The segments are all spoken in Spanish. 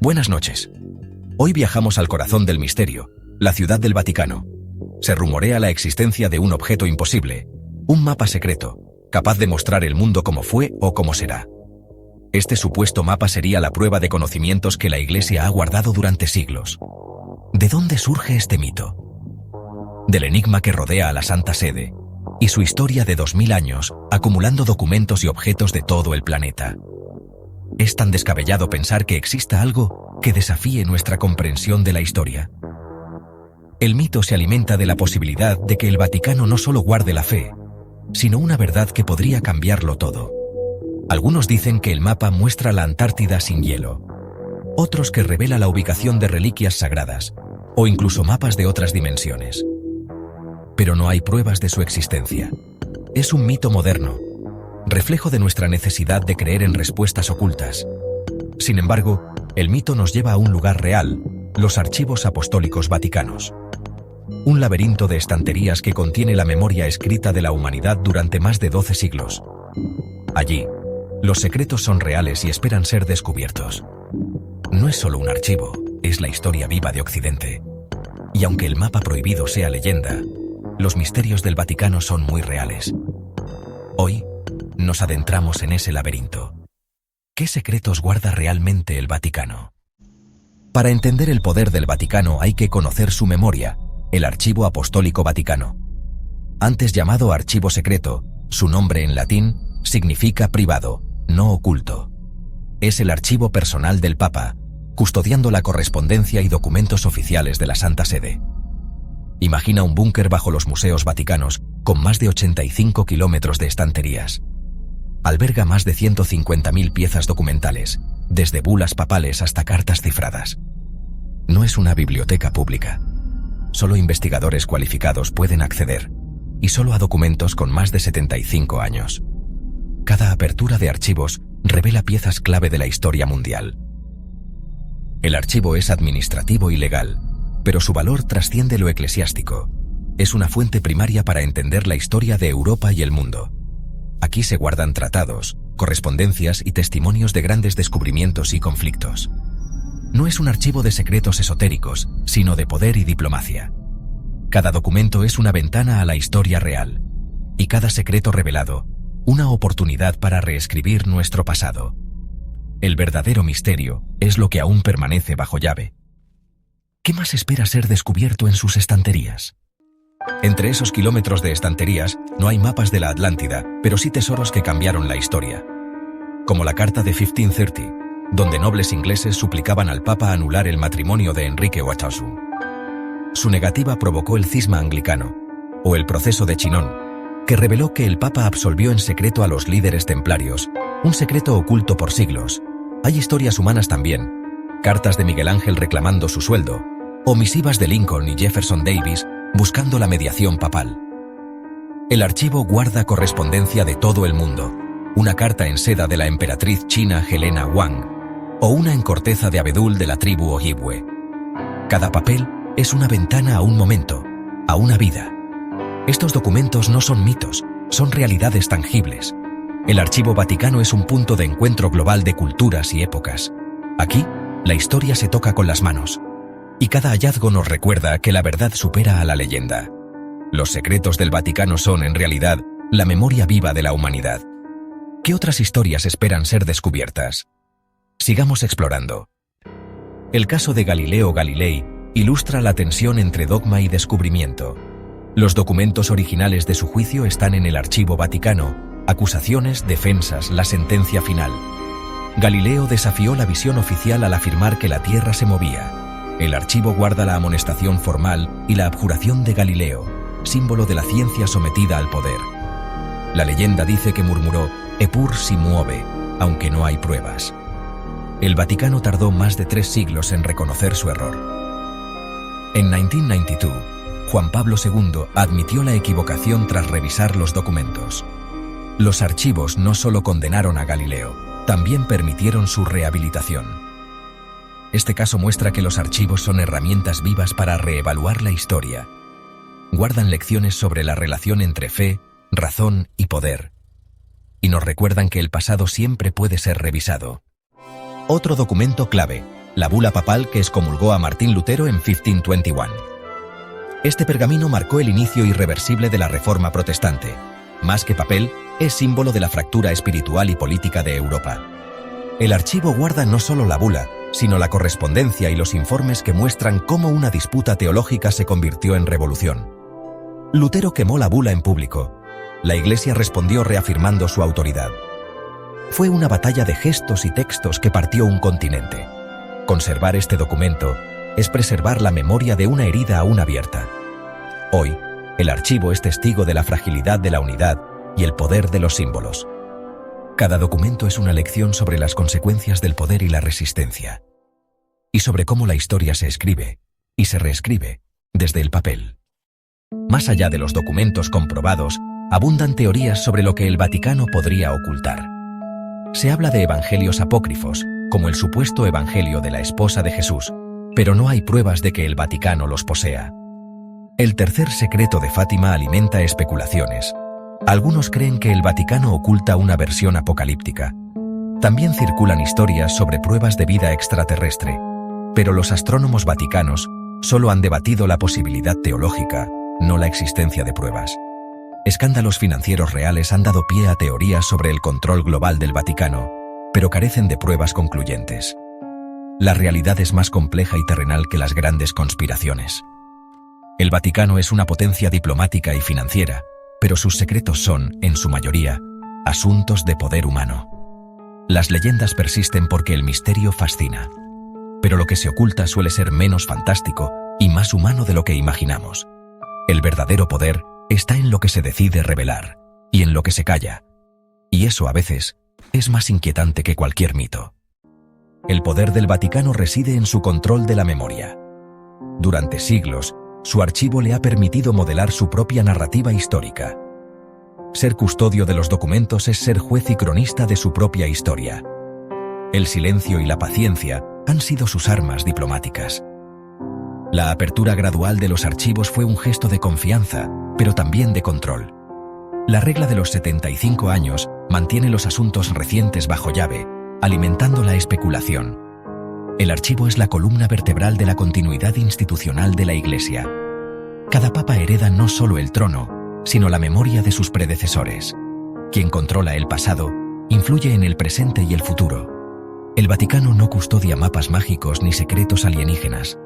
Buenas noches. Hoy viajamos al corazón del misterio, la Ciudad del Vaticano. Se rumorea la existencia de un objeto imposible, un mapa secreto, capaz de mostrar el mundo como fue o como será. Este supuesto mapa sería la prueba de conocimientos que la Iglesia ha guardado durante siglos. ¿De dónde surge este mito? Del enigma que rodea a la Santa Sede y su historia de 2000 años, acumulando documentos y objetos de todo el planeta. Es tan descabellado pensar que exista algo que desafíe nuestra comprensión de la historia. El mito se alimenta de la posibilidad de que el Vaticano no solo guarde la fe, sino una verdad que podría cambiarlo todo. Algunos dicen que el mapa muestra la Antártida sin hielo, otros que revela la ubicación de reliquias sagradas, o incluso mapas de otras dimensiones. Pero no hay pruebas de su existencia. Es un mito moderno, reflejo de nuestra necesidad de creer en respuestas ocultas. Sin embargo, el mito nos lleva a un lugar real, los archivos apostólicos vaticanos. Un laberinto de estanterías que contiene la memoria escrita de la humanidad durante más de 12 siglos. Allí, los secretos son reales y esperan ser descubiertos. No es solo un archivo, es la historia viva de Occidente. Y aunque el mapa prohibido sea leyenda, los misterios del Vaticano son muy reales. Hoy, nos adentramos en ese laberinto. ¿Qué secretos guarda realmente el Vaticano? Para entender el poder del Vaticano hay que conocer su memoria, el Archivo Apostólico Vaticano. Antes llamado archivo secreto, su nombre en latín significa privado, no oculto. Es el archivo personal del Papa, custodiando la correspondencia y documentos oficiales de la Santa Sede. Imagina un búnker bajo los museos vaticanos, con más de 85 kilómetros de estanterías. Alberga más de 150.000 piezas documentales, desde bulas papales hasta cartas cifradas. No es una biblioteca pública. Solo investigadores cualificados pueden acceder, y solo a documentos con más de 75 años. Cada apertura de archivos revela piezas clave de la historia mundial. El archivo es administrativo y legal, pero su valor trasciende lo eclesiástico. Es una fuente primaria para entender la historia de Europa y el mundo. Aquí se guardan tratados, correspondencias y testimonios de grandes descubrimientos y conflictos. No es un archivo de secretos esotéricos, sino de poder y diplomacia. Cada documento es una ventana a la historia real, y cada secreto revelado, una oportunidad para reescribir nuestro pasado. El verdadero misterio es lo que aún permanece bajo llave. ¿Qué más espera ser descubierto en sus estanterías? Entre esos kilómetros de estanterías no hay mapas de la Atlántida, pero sí tesoros que cambiaron la historia. Como la carta de 1530, donde nobles ingleses suplicaban al Papa anular el matrimonio de Enrique VIII. Su negativa provocó el cisma anglicano, o el proceso de Chinon, que reveló que el Papa absolvió en secreto a los líderes templarios, un secreto oculto por siglos. Hay historias humanas también, cartas de Miguel Ángel reclamando su sueldo, o misivas de Lincoln y Jefferson Davis buscando la mediación papal. El archivo guarda correspondencia de todo el mundo, una carta en seda de la emperatriz china Helena Wang, o una en corteza de abedul de la tribu Ojibwe. Cada papel es una ventana a un momento, a una vida. Estos documentos no son mitos, son realidades tangibles. El Archivo Vaticano es un punto de encuentro global de culturas y épocas. Aquí, la historia se toca con las manos, y cada hallazgo nos recuerda que la verdad supera a la leyenda. Los secretos del Vaticano son, en realidad, la memoria viva de la humanidad. ¿Qué otras historias esperan ser descubiertas? Sigamos explorando. El caso de Galileo Galilei ilustra la tensión entre dogma y descubrimiento. Los documentos originales de su juicio están en el Archivo Vaticano, acusaciones, defensas, la sentencia final. Galileo desafió la visión oficial al afirmar que la Tierra se movía. El archivo guarda la amonestación formal y la abjuración de Galileo, símbolo de la ciencia sometida al poder. La leyenda dice que murmuró «Eppur si muove», aunque no hay pruebas. El Vaticano tardó más de 3 siglos en reconocer su error. En 1992, Juan Pablo II admitió la equivocación tras revisar los documentos. Los archivos no solo condenaron a Galileo, también permitieron su rehabilitación. Este caso muestra que los archivos son herramientas vivas para reevaluar la historia. Guardan lecciones sobre la relación entre fe, razón y poder. Y nos recuerdan que el pasado siempre puede ser revisado. Otro documento clave, la bula papal que excomulgó a Martín Lutero en 1521. Este pergamino marcó el inicio irreversible de la Reforma protestante. Más que papel, es símbolo de la fractura espiritual y política de Europa. El archivo guarda no solo la bula, sino la correspondencia y los informes que muestran cómo una disputa teológica se convirtió en revolución. Lutero quemó la bula en público. La Iglesia respondió reafirmando su autoridad. Fue una batalla de gestos y textos que partió un continente. Conservar este documento es preservar la memoria de una herida aún abierta. Hoy, el archivo es testigo de la fragilidad de la unidad y el poder de los símbolos. Cada documento es una lección sobre las consecuencias del poder y la resistencia, y sobre cómo la historia se escribe y se reescribe desde el papel. Más allá de los documentos comprobados, abundan teorías sobre lo que el Vaticano podría ocultar. Se habla de evangelios apócrifos, como el supuesto evangelio de la esposa de Jesús, pero no hay pruebas de que el Vaticano los posea. El tercer secreto de Fátima alimenta especulaciones. Algunos creen que el Vaticano oculta una versión apocalíptica. También circulan historias sobre pruebas de vida extraterrestre, pero los astrónomos vaticanos solo han debatido la posibilidad teológica, no la existencia de pruebas. Escándalos financieros reales han dado pie a teorías sobre el control global del Vaticano, pero carecen de pruebas concluyentes. La realidad es más compleja y terrenal que las grandes conspiraciones. El Vaticano es una potencia diplomática y financiera, pero sus secretos son, en su mayoría, asuntos de poder humano. Las leyendas persisten porque el misterio fascina, pero lo que se oculta suele ser menos fantástico y más humano de lo que imaginamos. El verdadero poder está en lo que se decide revelar y en lo que se calla, y eso a veces es más inquietante que cualquier mito. El poder del Vaticano reside en su control de la memoria. Durante siglos, su archivo le ha permitido modelar su propia narrativa histórica. Ser custodio de los documentos es ser juez y cronista de su propia historia. El silencio y la paciencia han sido sus armas diplomáticas. La apertura gradual de los archivos fue un gesto de confianza, pero también de control. La regla de los 75 años mantiene los asuntos recientes bajo llave, alimentando la especulación. El archivo es la columna vertebral de la continuidad institucional de la Iglesia. Cada papa hereda no solo el trono, sino la memoria de sus predecesores. Quien controla el pasado, influye en el presente y el futuro. El Vaticano no custodia mapas mágicos ni secretos alienígenas.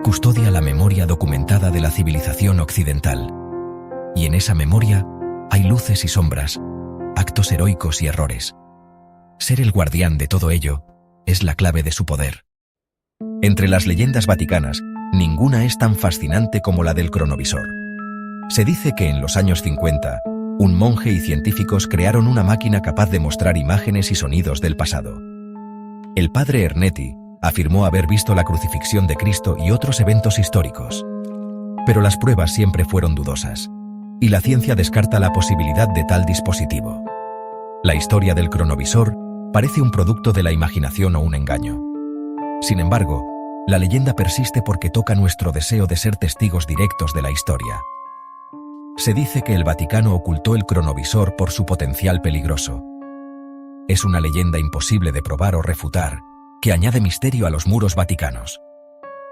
Custodia la memoria documentada de la civilización occidental. Y en esa memoria hay luces y sombras, actos heroicos y errores. Ser el guardián de todo ello es la clave de su poder. Entre las leyendas vaticanas, ninguna es tan fascinante como la del cronovisor. Se dice que en los años 50, un monje y científicos crearon una máquina capaz de mostrar imágenes y sonidos del pasado. El padre Ernetti afirmó haber visto la crucifixión de Cristo y otros eventos históricos. Pero las pruebas siempre fueron dudosas, y la ciencia descarta la posibilidad de tal dispositivo. La historia del cronovisor parece un producto de la imaginación o un engaño. Sin embargo, la leyenda persiste porque toca nuestro deseo de ser testigos directos de la historia. Se dice que el Vaticano ocultó el cronovisor por su potencial peligroso. Es una leyenda imposible de probar o refutar, que añade misterio a los muros vaticanos.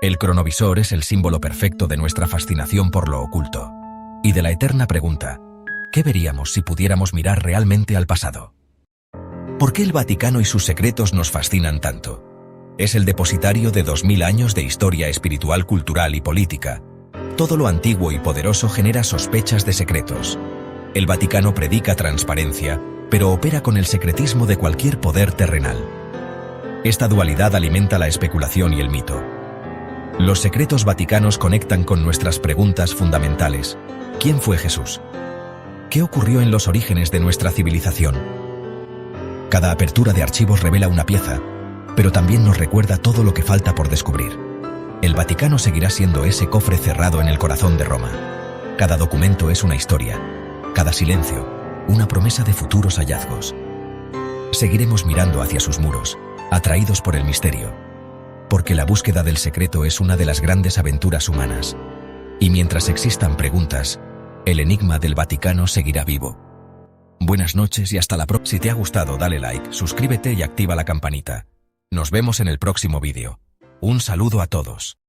El cronovisor es el símbolo perfecto de nuestra fascinación por lo oculto, y de la eterna pregunta, ¿qué veríamos si pudiéramos mirar realmente al pasado? ¿Por qué el Vaticano y sus secretos nos fascinan tanto? Es el depositario de 2000 años de historia espiritual, cultural y política. Todo lo antiguo y poderoso genera sospechas de secretos. El Vaticano predica transparencia, pero opera con el secretismo de cualquier poder terrenal. Esta dualidad alimenta la especulación y el mito. Los secretos vaticanos conectan con nuestras preguntas fundamentales. ¿Quién fue Jesús? ¿Qué ocurrió en los orígenes de nuestra civilización? Cada apertura de archivos revela una pieza, pero también nos recuerda todo lo que falta por descubrir. El Vaticano seguirá siendo ese cofre cerrado en el corazón de Roma. Cada documento es una historia, cada silencio, una promesa de futuros hallazgos. Seguiremos mirando hacia sus muros, atraídos por el misterio, porque la búsqueda del secreto es una de las grandes aventuras humanas. Y mientras existan preguntas, el enigma del Vaticano seguirá vivo. Buenas noches y hasta la próxima. Si te ha gustado, dale like, suscríbete y activa la campanita. Nos vemos en el próximo vídeo. Un saludo a todos.